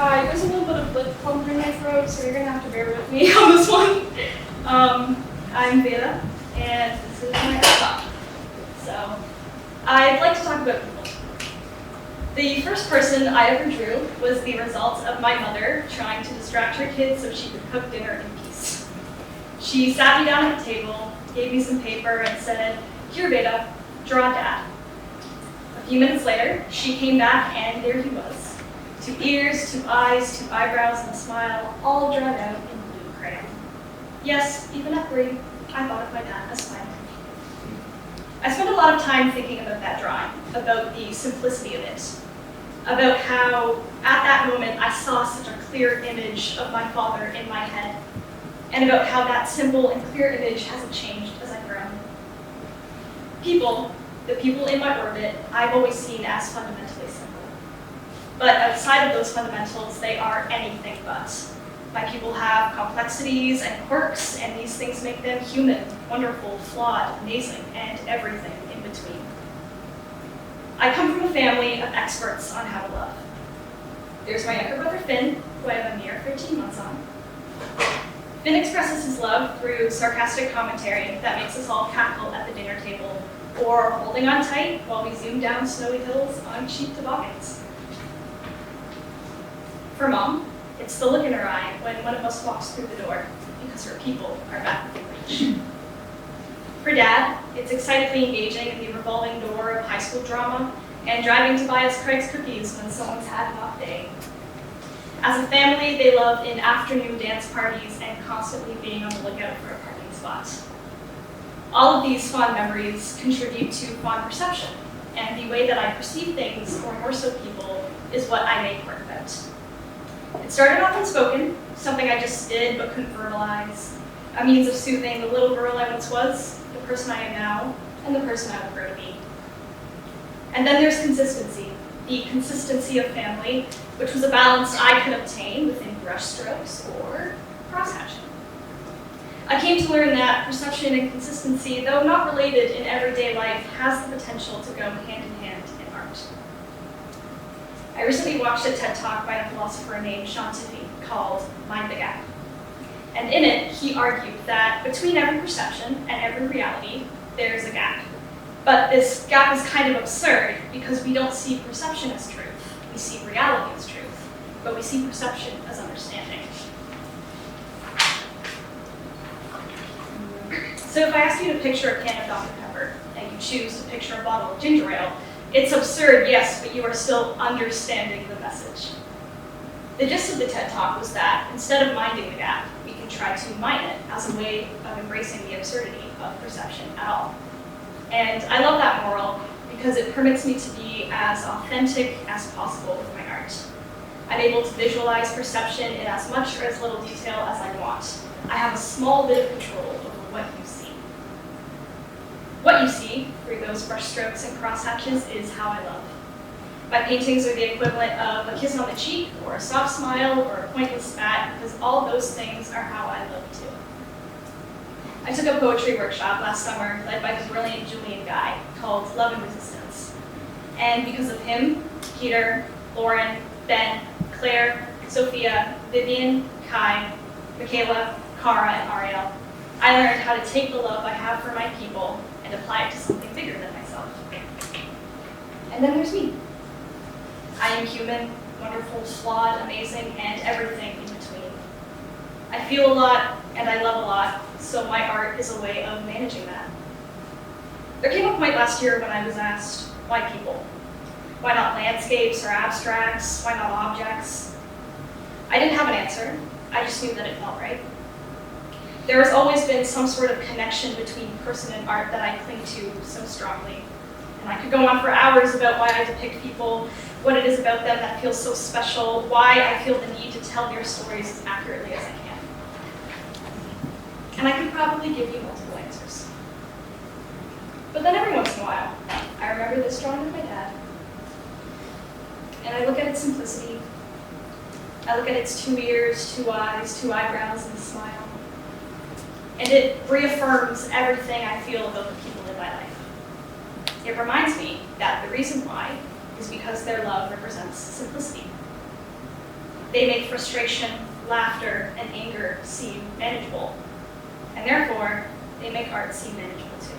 Hi, there's a little bit of lip clump in my throat, so you're gonna have to bear with me on this one. I'm Veda, and this is my talk. So, I'd like to talk about people. The first person I ever drew was the result of my mother trying to distract her kids so she could cook dinner in peace. She sat me down at the table, gave me some paper, and said, "Here, Veda, draw Dad." A few minutes later, she came back, and there he was. 2 ears, 2 eyes, 2 eyebrows, and a smile, all drawn out in blue crayon. Yes, even at 3, I thought of my dad as smiling. I spent a lot of time thinking about that drawing, about the simplicity of it, about how, at that moment, I saw such a clear image of my father in my head, and about how that simple and clear image hasn't changed as I've grown. People, the people in my orbit, I've always seen as fundamentally simple. But outside of those fundamentals, they are anything but. My people have complexities and quirks, and these things make them human, wonderful, flawed, amazing, and everything in between. I come from a family of experts on how to love. There's my younger brother Finn, who I have a mere 13 months on. Finn expresses his love through sarcastic commentary that makes us all cackle at the dinner table, or holding on tight while we zoom down snowy hills on cheap toboggans. For Mom, it's the look in her eye when one of us walks through the door, because her people are back within reach. For Dad, it's excitedly engaging in the revolving door of high school drama and driving to buy us Craig's cookies when someone's had an off day. As a family, they love in afternoon dance parties and constantly being on the lookout for a parking spot. All of these fond memories contribute to fond perception, and the way that I perceive things, or more so people, is what I make work about. It started off unspoken, something I just did but couldn't verbalize, a means of soothing the little girl I once was, the person I am now, and the person I will grow to be. And then there's consistency, the consistency of family, which was a balance I could obtain within brushstrokes or crosshatching. I came to learn that perception and consistency, though not related in everyday life, has the potential to go hand in hand in art. I recently watched a TED Talk by a philosopher named Sean Tiffany called Mind the Gap. And in it, he argued that between every perception and every reality, there's a gap. But this gap is kind of absurd because we don't see perception as truth. We see reality as truth, but we see perception as understanding. So if I ask you to picture a can of Dr. Pepper, and you choose to picture a bottle of ginger ale, it's absurd, yes, but you are still understanding the message. The gist of the TED Talk was that instead of minding the gap, we can try to mine it as a way of embracing the absurdity of perception at all. And I love that moral because it permits me to be as authentic as possible with my art. I'm able to visualize perception in as much or as little detail as I want. I have a small bit of control over what you see. What you see through those brushstrokes and crosshatches is how I love. My paintings are the equivalent of a kiss on the cheek, or a soft smile, or a pointless spat, because all those things are how I love too. I took a poetry workshop last summer led by the brilliant Julian guy called Love and Resistance. And because of him, Peter, Lauren, Ben, Claire, Sophia, Vivian, Kai, Michaela, Cara, and Ariel, I learned how to take the love I have for my people and apply it to something bigger than myself. And then there's me. I am human, wonderful, flawed, amazing, and everything in between. I feel a lot, and I love a lot, so my art is a way of managing that. There came a point last year when I was asked, why people? Why not landscapes or abstracts? Why not objects? I didn't have an answer. I just knew that it felt right. There has always been some sort of connection between person and art that I cling to so strongly. And I could go on for hours about why I depict people, what it is about them that feels so special, why I feel the need to tell their stories as accurately as I can. And I could probably give you multiple answers. But then every once in a while, I remember this drawing of my dad, and I look at its simplicity. I look at its 2 ears, 2 eyes, 2 eyebrows, and a smile. And it reaffirms everything I feel about the people in my life. It reminds me that the reason why is because their love represents simplicity. They make frustration, laughter, and anger seem manageable. And therefore, they make art seem manageable too.